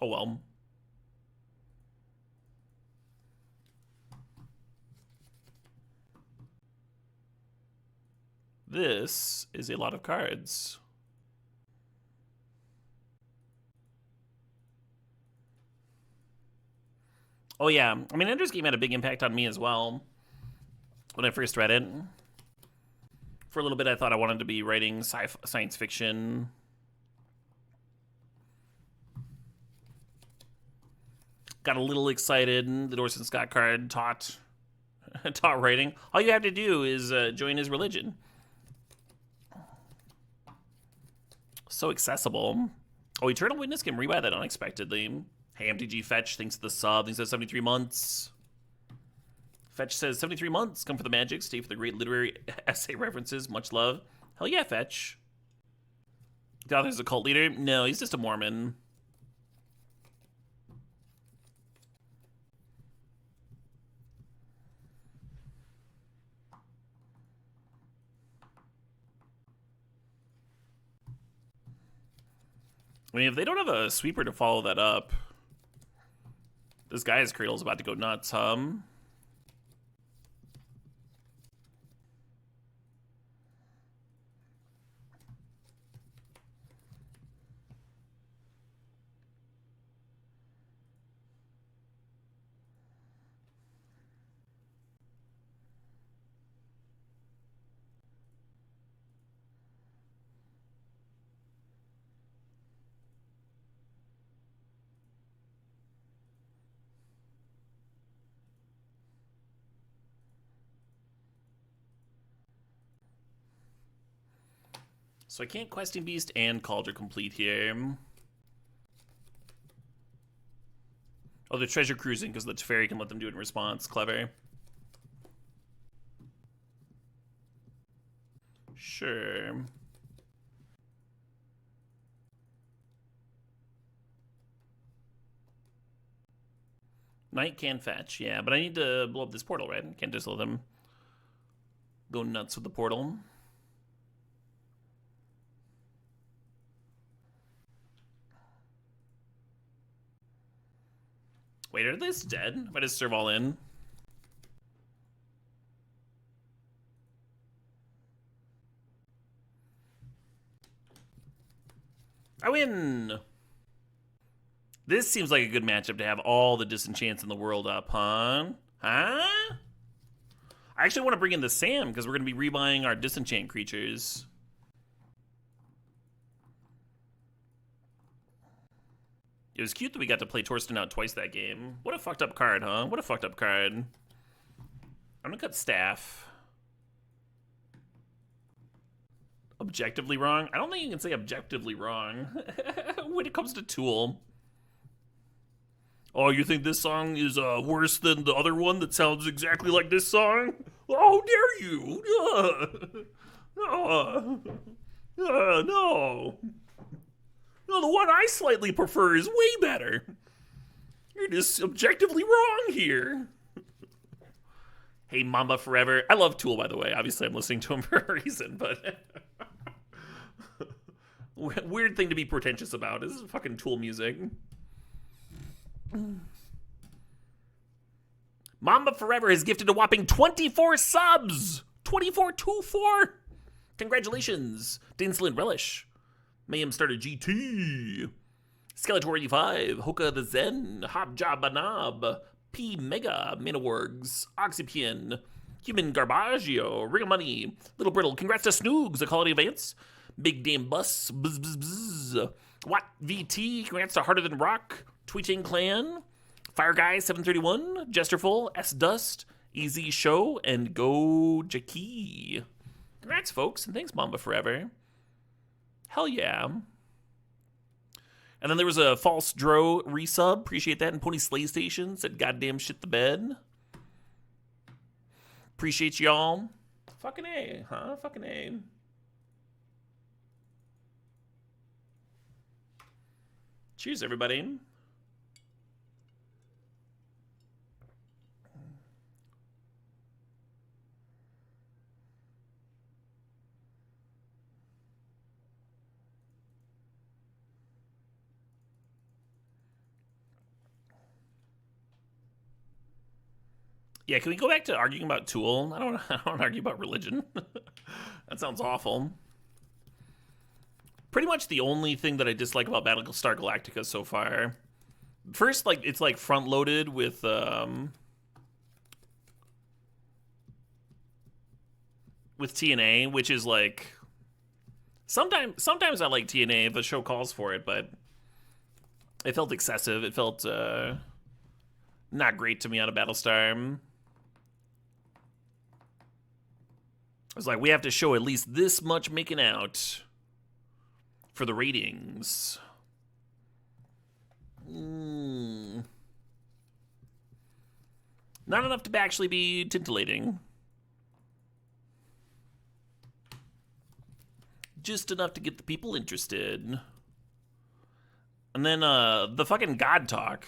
well. This is a lot of cards. Oh yeah, I mean, Ender's Game had a big impact on me as well when I first read it. For a little bit, I thought I wanted to be writing science fiction. Got a little excited. The Orson Scott card taught writing. All you have to do is join his religion. So accessible. Oh, Eternal Witness can rebuy that unexpectedly. Hey, MTG Fetch, thanks to the sub. Thanks to 73 months. Fetch says, 73 months. Come for the magic. Stay for the great literary essay references. Much love. Hell yeah, Fetch. The author's a cult leader? No, he's just a Mormon. I mean, if they don't have a sweeper to follow that up, this guy's Cradle's about to go nuts, So I can't Questing Beast and Cauldron complete here. Oh, they're treasure cruising because the Teferi can let them do it in response. Clever. Sure. Knight can fetch, yeah, but I need to blow up this portal, right? Can't just let them go nuts with the portal. Wait, are this dead? If I just serve all in? I win! This seems like a good matchup to have all the disenchants in the world up, huh? Huh? I actually want to bring in the Sam because we're going to be rebuying our disenchant creatures. It was cute that we got to play Torsten out twice that game. What a fucked up card, huh? What a fucked up card. I'm gonna cut Staff. Objectively wrong? I don't think you can say objectively wrong when it comes to Tool. Oh, you think this song is worse than the other one that sounds exactly like this song? Oh, dare you? No. No, the one I slightly prefer is way better. You're just objectively wrong here. Hey, Mamba Forever. I love Tool, by the way. Obviously, I'm listening to him for a reason, but weird thing to be pretentious about. This is fucking Tool music. Mamba Forever has gifted a whopping 24 subs. 2424. Congratulations to Insolent Relish. Mayhem started GT. Skeletor 85. Hoka the Zen. Hobjob P Mega. Manaworgs. Oxypian. Human Garbaggio. Ring of Money. Little Brittle. Congrats to Snoogs. A quality advance. Big Damn Bus. Bzz bzz bzz. Watt VT. Congrats to Harder Than Rock. Tweeting Clan. Fire Guy 731. Jesterful. S Dust. Easy Show. And Go Jackie. Congrats, folks. And thanks, Mamba Forever. Hell yeah. And then there was a False Dro resub. Appreciate that. And Pony Slay Station said, goddamn shit the bed. Appreciate y'all. Fucking A, huh? Fucking A. Cheers, everybody. Yeah, can we go back to arguing about Tool? I don't argue about religion. That sounds awful. Pretty much the only thing that I dislike about Battlestar Galactica so far. First, like, it's like front loaded with TNA, which is like sometimes I like TNA if a show calls for it, but it felt excessive. It felt not great to me out of Battlestar. I was like, we have to show at least this much making out for the ratings. Not enough to actually be titillating. Just enough to get the people interested. And then the fucking God talk.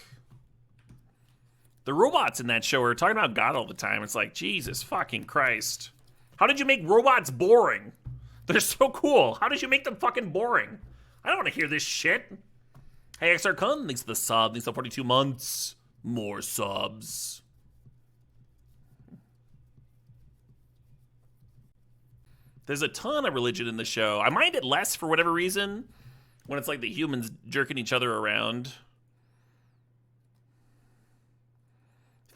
The robots in that show are talking about God all the time. It's like, Jesus fucking Christ. How did you make robots boring? They're so cool. How did you make them fucking boring? I don't want to hear this shit. Hey, XR Kun, thanks for the sub. Thanks for 42 months. More subs. There's a ton of religion in the show. I mind it less for whatever reason when it's like the humans jerking each other around.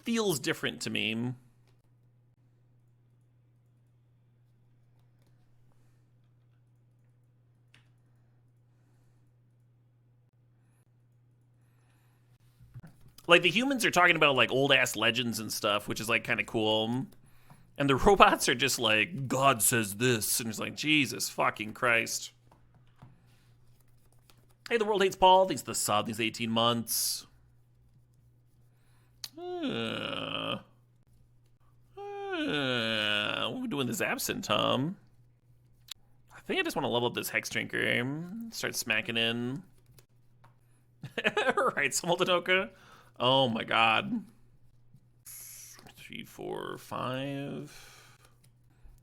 Feels different to me. Like, the humans are talking about, like, old-ass legends and stuff, which is, like, kind of cool. And the robots are just like, God says this. And it's like, Jesus fucking Christ. Hey, the world hates Paul. Thanks for the sub. These 18 months. What are we doing this absent, Tom? I think I just want to level up this Hex Drinker. Start smacking in. Right, Smoltenoka. Oh my god. 3, 4, 5.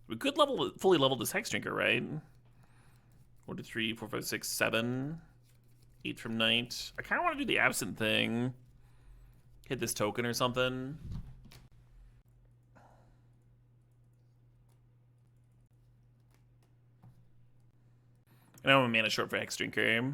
We could fully level this Hex Drinker, right? 1, 2, 3, 4, 5, 6, 7. 8 from night. I kind of want to do the absent thing. Hit this token or something. And I'm a mana short for Hex Drinker.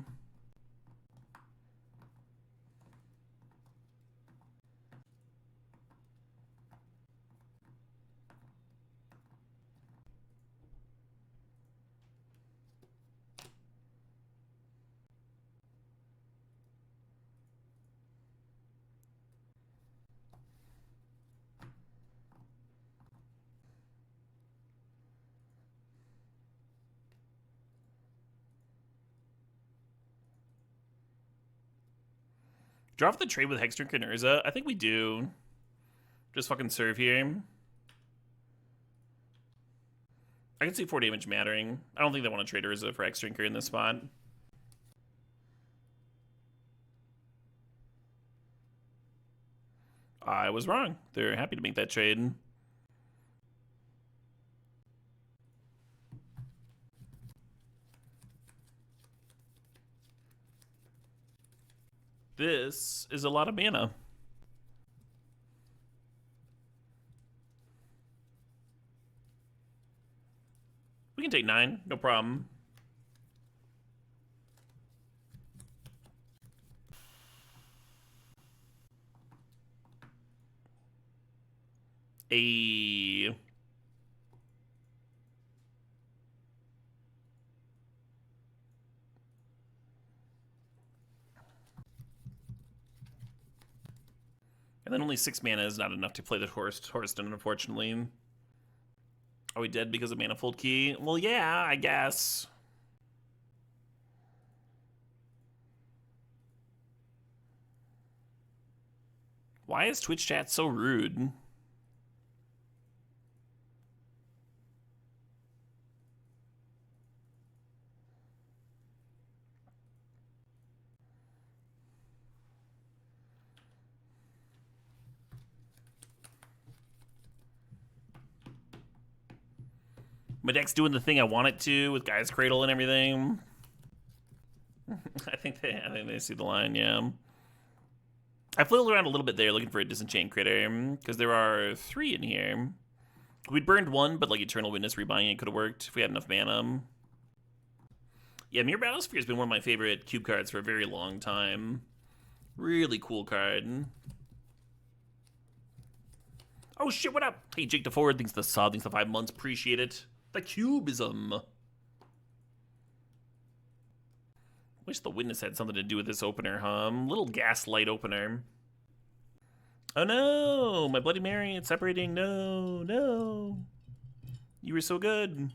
Draw off the trade with Hexdrinker and Urza? I think we do. Just fucking serve here. I can see 4 damage mattering. I don't think they want to trade Urza for Hexdrinker in this spot. I was wrong. They're happy to make that trade. This is a lot of mana. We can take 9, no problem. A. And then only 6 mana is not enough to play the Horston, unfortunately. Are we dead because of Manifold Key? Well, yeah, I guess. Why is Twitch chat so rude? My deck's doing the thing I want it to with Guy's Cradle and everything. I think they see the line, yeah. I flailed around a little bit there looking for a Disenchant Critter, because there are 3 in here. We'd burned 1, but like Eternal Witness rebuying it could have worked if we had enough mana. Yeah, Mere Battlesphere has been one of my favorite cube cards for a very long time. Really cool card. Oh shit, what up? Hey, Jake DeFord, thanks the sub, thanks the 5 months, appreciate it. The cubism. Wish the Witness had something to do with this opener, huh? Little Gaslight opener. Oh no, my Bloody Mary, it's separating. No, no. You were so good.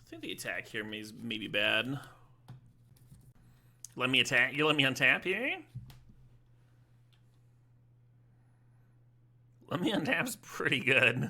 I think the attack here may be bad. Let me attack. You let me untap here? Let me untap's pretty good.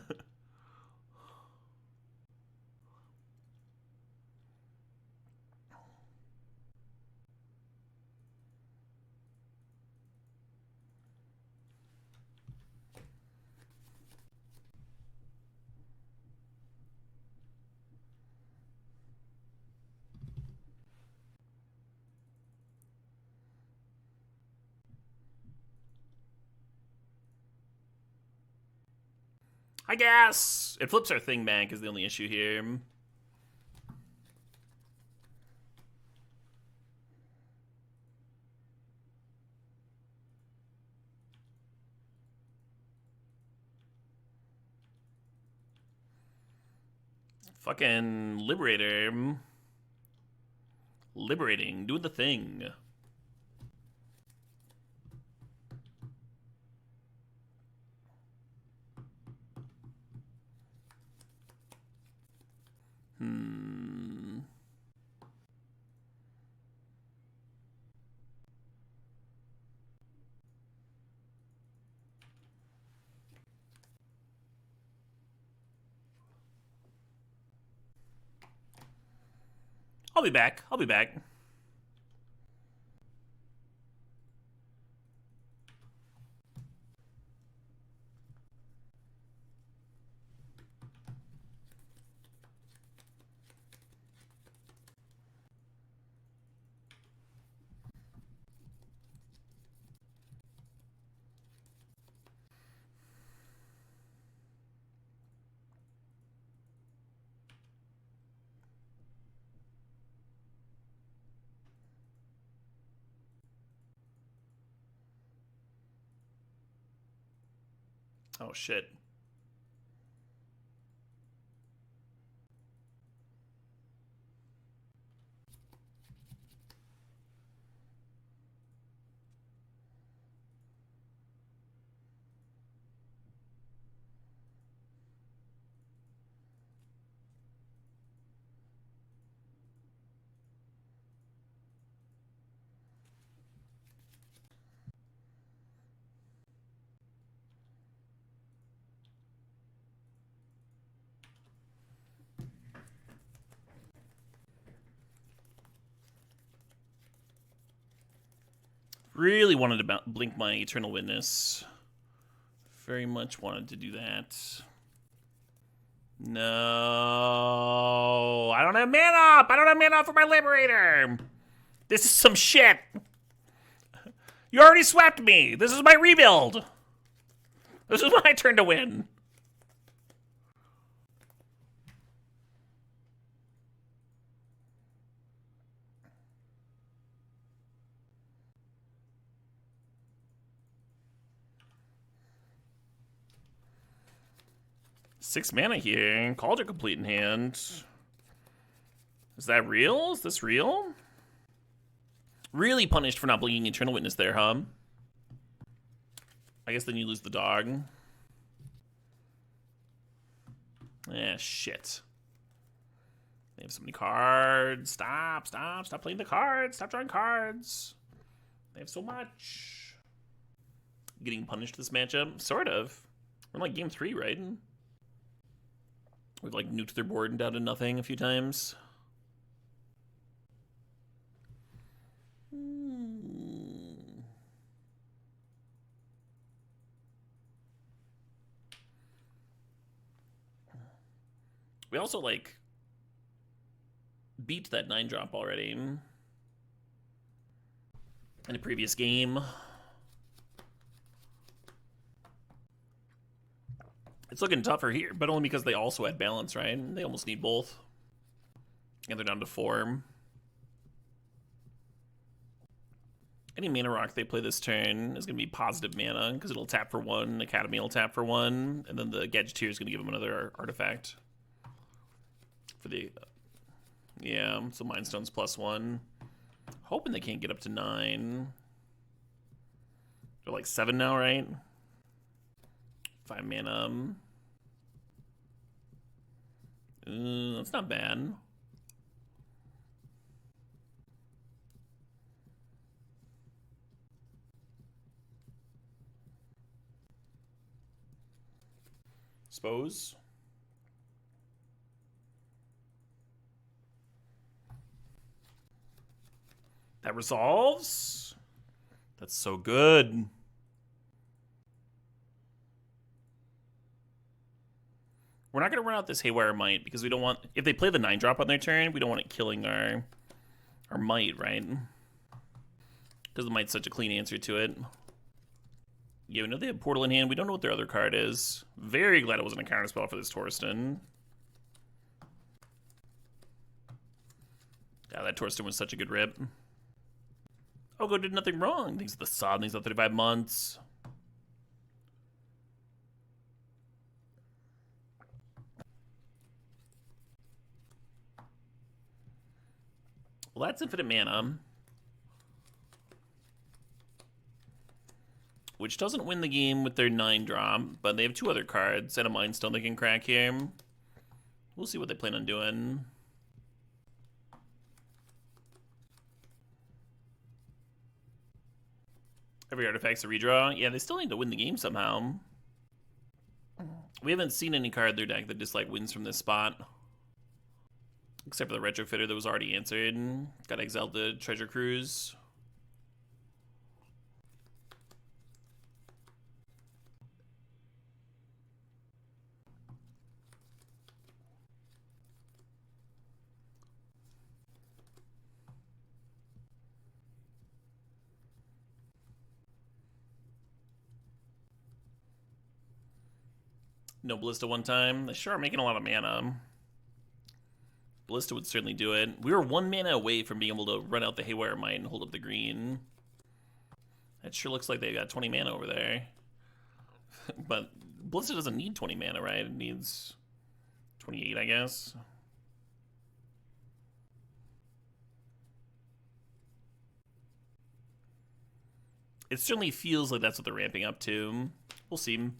I guess. It flips our thing back is the only issue here. Fucking Liberator. Liberating, doing the thing. I'll be back. I'll be back. Oh, shit. Really wanted to blink my Eternal Witness. Very much wanted to do that. No. I don't have mana up. I don't have mana up for my Liberator. This is some shit. You already swept me. This is my rebuild. This is my turn to win. Six mana here. Cauldron complete in hand. Is that real? Is this real? Really punished for not blinking Eternal Witness there, huh? I guess then you lose the dog. Eh, shit. They have so many cards. Stop playing the cards. Stop drawing cards. They have so much. Getting punished this matchup? Sort of. We're in like game 3, right? We've like nuked their board down to nothing a few times. We also like beat that 9-drop already in a previous game. It's looking tougher here, but only because they also had balance, right? They almost need both. And they're down to 4. Any mana rock they play this turn is going to be positive mana, because it'll tap for 1, Academy will tap for 1, and then the Gadgeteer is going to give them another artifact. For the... yeah, so Mind Stone's +1. Hoping they can't get up to 9. They're like 7 now, right? 5 mana. That's not bad. Suppose. That resolves. That's so good. We're not going to run out this Haywire Might because we don't want... if they play the 9-drop on their turn, we don't want it killing our Might, right? Because the Might's such a clean answer to it. Yeah, we know they have Portal in hand. We don't know what their other card is. Very glad it wasn't a counterspell for this Torsten. Yeah, that Torsten was such a good rip. Ogo did nothing wrong. Thanks to the sod. Thanks to 35 months. Well, that's infinite mana. Which doesn't win the game with their 9-drop, but they have 2 other cards and a Mind Stone they can crack here. We'll see what they plan on doing. Every artifact's a redraw. Yeah, they still need to win the game somehow. We haven't seen any card in their deck that just like wins from this spot. Except for the Retrofitter that was already answered. Got exiled to Treasure Cruise. No Ballista one time. They sure are making a lot of mana. Ballista would certainly do it. We were 1 mana away from being able to run out the Haywire Might and hold up the green. That sure looks like they got 20 mana over there. But Ballista doesn't need 20 mana, right? It needs 28, I guess. It certainly feels like that's what they're ramping up to. We'll see.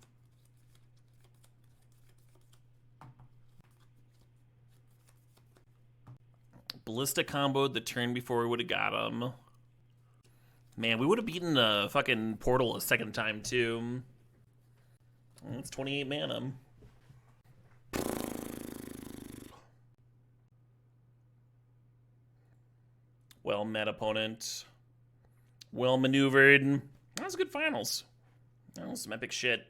Ballista comboed the turn before we would have got him. Man, we would have beaten a fucking Portal a second time, too. It's 28 mana. Well met, opponent. Well maneuvered. That was good finals. That was some epic shit.